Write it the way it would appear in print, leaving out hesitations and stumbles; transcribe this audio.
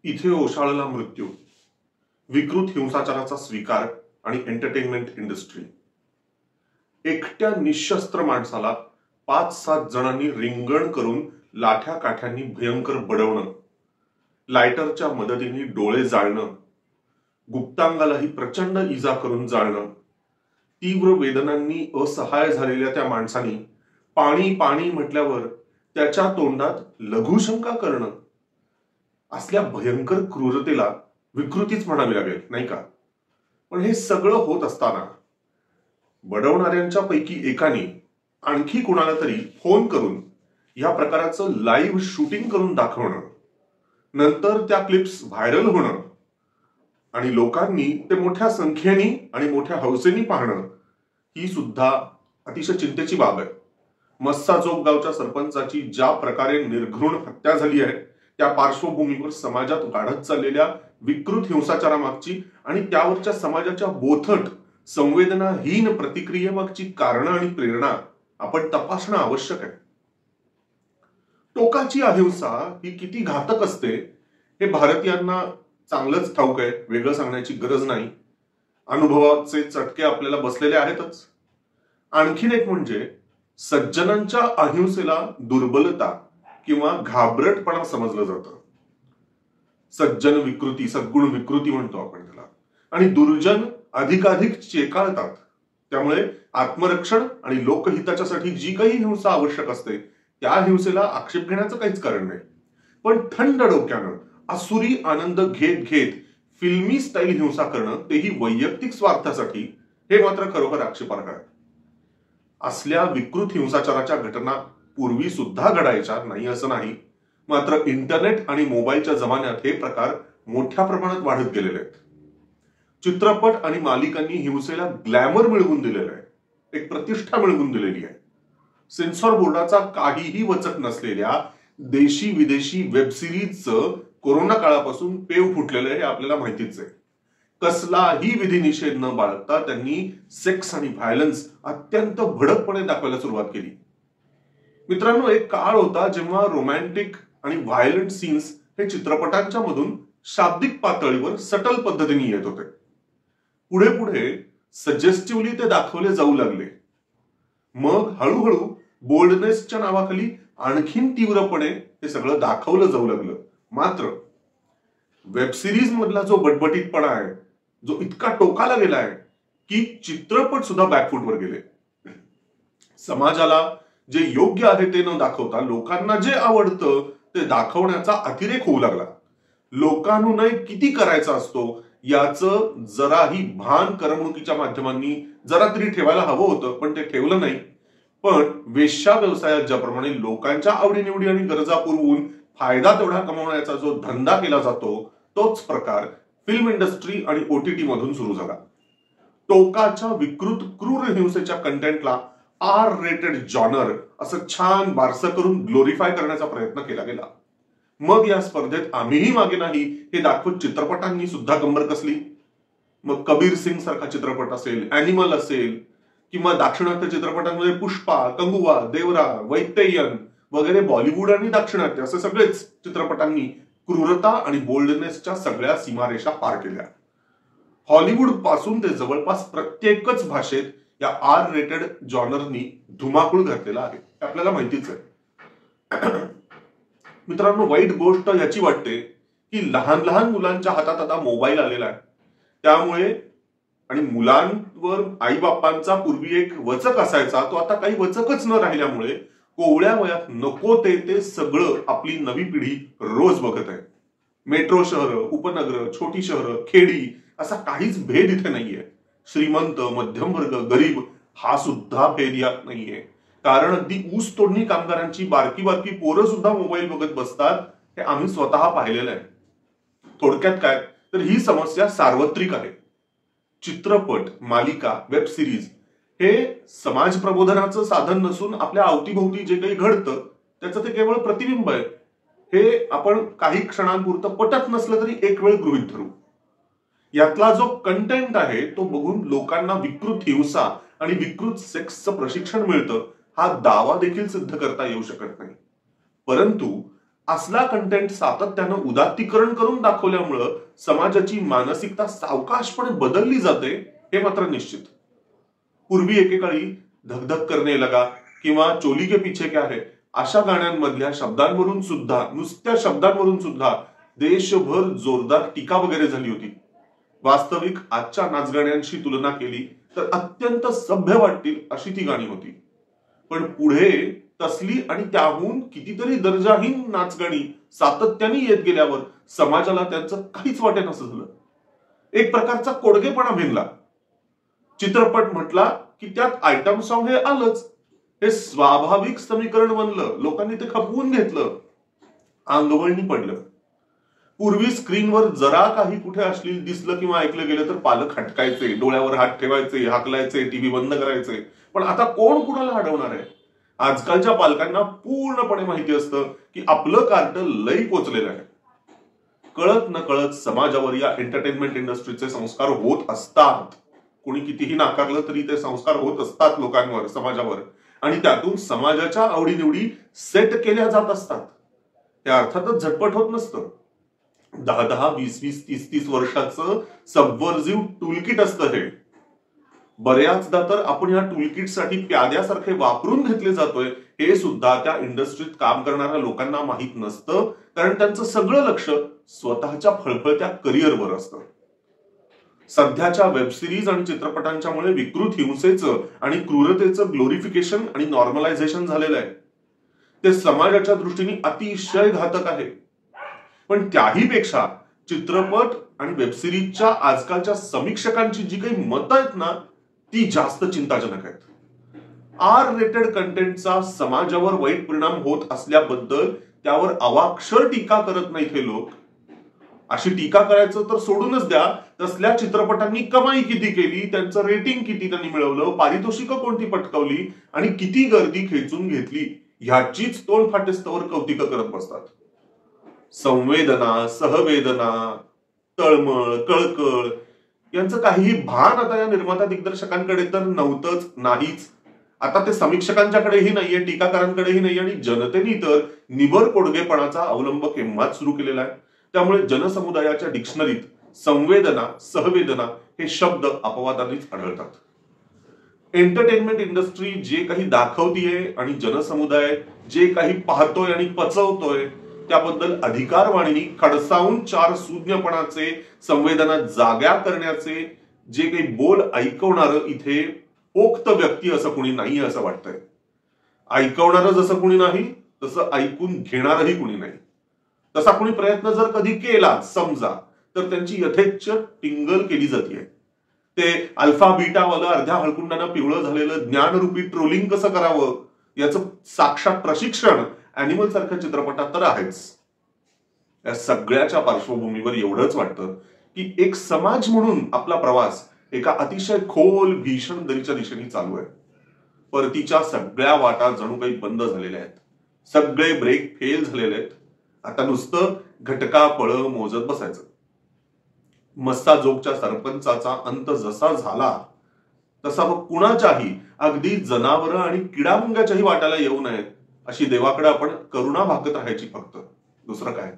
इथे ओशाळला मृत्यू, विकृत हिंसाचाराचा स्वीकार आणि एंटरटेनमेंट इंडस्ट्री. एकट्या निशस्त्र माणसाला 5-7 जणांनी रिंगण करून लाठ्या काठ्यांनी भयंकर बडवणं, लायटरच्या मदतीने डोळे जाळणं, गुप्तांगालाही प्रचंड इजा करून जाळणं, तीव्र वेदनांनी असहाय झालेल्या त्या माणसानी पाणी पाणी म्हटल्यावर त्याच्या तोंडात लघुशंका करणं, असल्या भयंकर क्रूरतेला विकृतीच म्हणावी लागेल, नाही का? पण हे सगळं होत असताना बडवणाऱ्यांच्या पैकी एकाने आणखी कुणाला तरी फोन करून या प्रकाराचं लाईव्ह शूटिंग करून दाखवणं, नंतर त्या क्लिप्स व्हायरल होणं आणि लोकांनी ते मोठ्या संख्येने आणि मोठ्या हौसेने पाहणं, ही सुद्धा अतिशय चिंतेची बाब आहे. मस्साजोग गावच्या सरपंचाची ज्या प्रकारे निर्घृण हत्या झाली आहे, त्या पार्श्वभूमीवर समाजात वाढत चाललेल्या विकृत हिंसाचारामागची आणि त्यावरच्या समाजाच्या बोथट संवेदनाहीन प्रतिक्रियेमागची कारणं आणि प्रेरणा आपण तपासणं आवश्यक आहे. टोकाची अहिंसा ही किती घातक असते हे भारतीयांना चांगलंच ठाऊक आहे, वेगळं सांगण्याची गरज नाही. अनुभवाचे चटके आपल्याला बसलेले आहेतच. आणखीन एक म्हणजे सज्जनांच्या अहिंसेला दुर्बलता किंवा घाबरटपणा समजलं जातं. सज्जन विकृती, सद्गुण विकृती म्हणतो आपण त्याला, आणि दुर्जन अधिकाधिक चेकाळतात. त्यामुळे आत्मरक्षण आणि लोकहिताच्यासाठी जी काही हिंसा आवश्यक असते त्या हिंसेला आक्षेप घेण्याचं काहीच कारण नाही. पण थंड डोक्यानं आसुरी आनंद घेत घेत फिल्मी स्टाईल हिंसा करणं, तेही वैयक्तिक स्वार्थासाठी, हे मात्र खरोखर आक्षेपार्ह आहे. असल्या विकृत हिंसाचाराच्या घटना पूर्वी सुद्धा घडायच्या, नाही असं नाही. मात्र इंटरनेट आणि मोबाईलच्या जमान्यात हे प्रकार मोठ्या प्रमाणात वाढत गेलेले आहेत. चित्रपट आणि मालिकांनी हिंसेला ग्लॅमर मिळवून दिलेलं आहे, एक प्रतिष्ठा मिळवून दिलेली आहे. सेन्सॉर बोर्डाचा काहीही वचक नसलेल्या देशी विदेशी वेब सिरीजचं कोरोना काळापासून पेव फुटलेलं हे आपल्याला माहितीच आहे. कसलाही विधिनिषेध न बाळगता त्यांनी सेक्स आणि व्हायलन्स अत्यंत भडकपणे दाखवायला सुरुवात केली. मित्रांनो, एक काळ होता जेव्हा रोमॅन्टिक आणि व्हायलंट सीन्स हे चित्रपटांच्या मधून शाब्दिक पातळीवर सटल पद्धतीने येत होते. पुढे पुढे सजेस्टिव्हली ते दाखवले जाऊ लागले. मग हळूहळू बोल्डनेसच्या नावाखाली आणखीन तीव्रपणे हे सगळं दाखवलं जाऊ लागलं. मात्र वेब सिरीज मधला जो बटबटीतपणा आहे, जो इतका टोकाला गेलाय की चित्रपट सुद्धा बॅकफूटवर गेले. समाजाला जे योग्य आहे ते न दाखवता लोकांना जे आवडतं ते दाखवण्याचा अतिरेक होऊ लागला. लोकांनुनय किती करायचा असतो याचं जराही भान करमणुकीच्या माध्यमांनी जरा तरी ठेवायला हवं होतं, पण ते ठेवलं नाही. पण वेश्या व्यवसायात ज्याप्रमाणे लोकांच्या आवडीनिवडी आणि गरजा पुरवून फायदा तेवढा कमवण्याचा जो धंदा केला जातो, तोच प्रकार फिल्म इंडस्ट्री आणि ओटीटी मधून सुरू झाला. टोकाच्या विकृत क्रूर हिंसेच्या कंटेंटला आर रेटेड जॉनर असं छान बारसं करून ग्लोरीफाय करण्याचा प्रयत्न केला गेला. मग या स्पर्धेत आम्हीही मागे नाही हे दाखवत चित्रपटांनी सुद्धा कंबर कसली. मग कबीर सिंग सारखा चित्रपट असेल, अॅनिमल असेल, किंवा दाक्षिणात्य चित्रपटांमध्ये पुष्पा, कंगुवा, देवरा, वैत्तेयन वगैरे बॉलिवूड आणि दाक्षिणात्य असे सगळेच चित्रपटांनी क्रूरता आणि बोल्डनेसच्या सगळ्या सीमारेषा पार केल्या. हॉलिवूड पासून ते जवळपास प्रत्येकच भाषेत या आर रेटेड जॉनरनी धुमाकूळ घातलेला आहे, आपल्याला माहितीच आहे. मित्रांनो, वाईट गोष्ट याची वाटते की लहान लहान मुलांच्या हातात आता मोबाईल आलेला आहे. त्यामुळे आणि मुलांवर आई बापांचा पूर्वी एक वचक असायचा, तो आता काही वचकच न राहिल्यामुळे कोवळ्या वयात नको ते सगळं आपली नवी पिढी रोज बघत आहे. मेट्रो शहरं, उपनगरं, छोटी शहरं, खेडी असा काहीच भेद इथे नाहीये. श्रीमंत, मध्यमवर्ग, गरीब हा सुद्धा भेद यात नाहीये. कारण अगदी ऊस तोडणी कामगारांची बारकी बारकी पोरं सुद्धा मोबाईल बघत बसतात, हे आम्ही स्वतः पाहिलेलं आहे. थोडक्यात काय तर ही समस्या सार्वत्रिक आहे. चित्रपट, मालिका, वेब सिरीज हे समाज प्रबोधनाचं साधन नसून आपल्या अवतीभोवती जे काही घडतं त्याचं ते केवळ प्रतिबिंब आहे. हे आपण काही क्षणांपुरतं पटत नसलं तरी एक वेळ गृहीत धरू. यातला जो कंटेंट आहे तो बघून लोकांना विकृत हिंसा आणि विकृत सेक्सचं प्रशिक्षण मिळतं हा दावा देखील सिद्ध करता येऊ शकत नाही. परंतु असला कंटेंट सातत्यानं उदात्तीकरण करून दाखवल्यामुळं समाजाची मानसिकता सावकाशपणे बदलली जाते हे मात्र निश्चित. पूर्वी एकेकाळी धक धक करने लगा किंवा चोली के पीछे क्या है अशा गाण्यांमधल्या शब्दांवरून सुद्धा, नुसत्या शब्दांवरून सुद्धा देशभर जोरदार टीका वगैरे झाली होती. वास्तविक आजच्या नाचगाण्यांशी तुलना केली तर अत्यंत सभ्य वाटतील अशी ती गाणी होती. पण पुढे तसली आणि त्याहून कितीतरी दर्जाहीन नाचगाणी सातत्याने येत गेल्यावर समाजाला त्यांचं काहीच वाटेनासं झालं. एक प्रकारचा कोडगेपणा भिनला. चित्रपट म्हटला की त्यात आयटम सॉन्ग हे आलंच. हे स्वाभाविक समीकरण बनलं. लोकांनी ते खपवून घेतलं, अंगवळणी पडलं. पूर्वी स्क्रीनवर जरा काही कुठे अश्लील दिसलं किंवा ऐकलं गेलं तर पालक हटकायचे, डोळ्यावर हात ठेवायचे, हाकलायचे, टीव्ही बंद करायचे. पण आता कोण कुणाला अडवणार आहे? आजकालच्या पालकांना पूर्णपणे माहिती असतं की आपलं कार्ट लई पोचलेलं आहे. कळत न कळत समाजावर या एंटरटेनमेंट इंडस्ट्रीचे संस्कार होत असतात. कोणी कितीही नाकारलं तरी ते संस्कार होत असतात लोकांवर, समाजावर, आणि त्यातून समाजाच्या आवडीनिवडी सेट केल्या जात असतात. हे अर्थातच झटपट होत नसतं. 10-10, 20-20, 30-30 वर्षाचं सबवर्जिव्ह टूलकिट असतं हे. बऱ्याचदा तर आपण या टूलकिटसाठी प्याद्यासारखे वापरून घेतले जातोय हे सुद्धा त्या इंडस्ट्रीत काम करणाऱ्या लोकांना माहीत नसतं, कारण त्यांचं सगळं लक्ष स्वतःच्या फळफळत्या करिअरवर असतं. सध्याच्या वेबसिरीज आणि चित्रपटांच्यामुळे विकृत हिंसेचं आणि क्रूरतेचं ग्लोरिफिकेशन आणि नॉर्मलायझेशन झालेलं आहे. ते समाजाच्या दृष्टीने अतिशय घातक आहे. पण त्याही पेक्षा चित्रपट आणि वेबसिरीजच्या आजकालच्या समीक्षकांची जी काही मतं आहेत ना, ती जास्त चिंताजनक आहेत. आर रेटेड कंटेंटचा समाजावर वाईट परिणाम होत असल्याबद्दल त्यावर अवाक्षर टीका करत नाहीत हे लोक. अशी टीका करायचं तर सोडूनच द्या. तसल्या चित्रपटांनी कमाई किती केली, त्यांचं रेटिंग किती त्यांनी मिळवलं, पारितोषिकं कोणती पटकावली आणि किती गर्दी खेचून घेतली, ह्याचीच तोंड फाटेस्तवर कौतिकं करत बसतात. संवेदना, सहवेदना, तळमळ, कळकळ यांचं काहीही भान आता या निर्माता दिग्दर्शकांकडे तर नव्हतंच, नाहीच. आता ते समीक्षकांच्याकडेही नाहीये, टीकाकारांकडेही नाही, आणि जनतेने तर निबर कोडगेपणाचा अवलंब केव्हाच सुरू केलेला आहे. त्यामुळे जनसमुदायाच्या डिक्शनरीत संवेदना, सहवेदना हे शब्द अपवादानेच आढळतात. एंटरटेनमेंट इंडस्ट्री जे काही दाखवतीये आणि जनसमुदाय जे काही पाहतोय आणि पचवतोय त्याबद्दल अधिकारवाणीनी खडसावून चार सुज्ञपणाचे, संवेदना जाग्या करण्याचे जे काही बोल ऐकवणारं इथे पोक्त व्यक्ती असं कुणी नाही असं वाटतंय. ऐकवणारं जसं कुणी नाही तसं ऐकून घेणारही कुणी नाही. तसा कुणी प्रयत्न जर कधी केला समजा तर त्यांची यथेच्छ टिंगल केली जाते. ते अल्फा बीटावालं अर्ध्या हळकुंडानं पिवळं झालेलं ज्ञानरूपी ट्रोलिंग कसं करावं याचं साक्षात प्रशिक्षण अॅनिमल सारख्या चित्रपटात तर आहेच. या सगळ्याच्या पार्श्वभूमीवर एवढंच वाटतं की एक समाज म्हणून आपला प्रवास एका अतिशय खोल भीषण दरीच्या दिशेने चालू आहे. परतीच्या सगळ्या वाटा जणू काही बंद झालेल्या आहेत. सगळे ब्रेक फेल झालेले आहेत. आता नुसतं घटका पळ मोजत बसायचं. मस्साजोगच्या सरपंचाचा अंत जसा झाला तसा मग कुणाच्याही, अगदी जनावरं आणि किडामुंग्याच्याही वाट्याला येऊ नयेत अशी देवाकडे आपण करुणा भागत राहायची, फक्त दुसरं काय.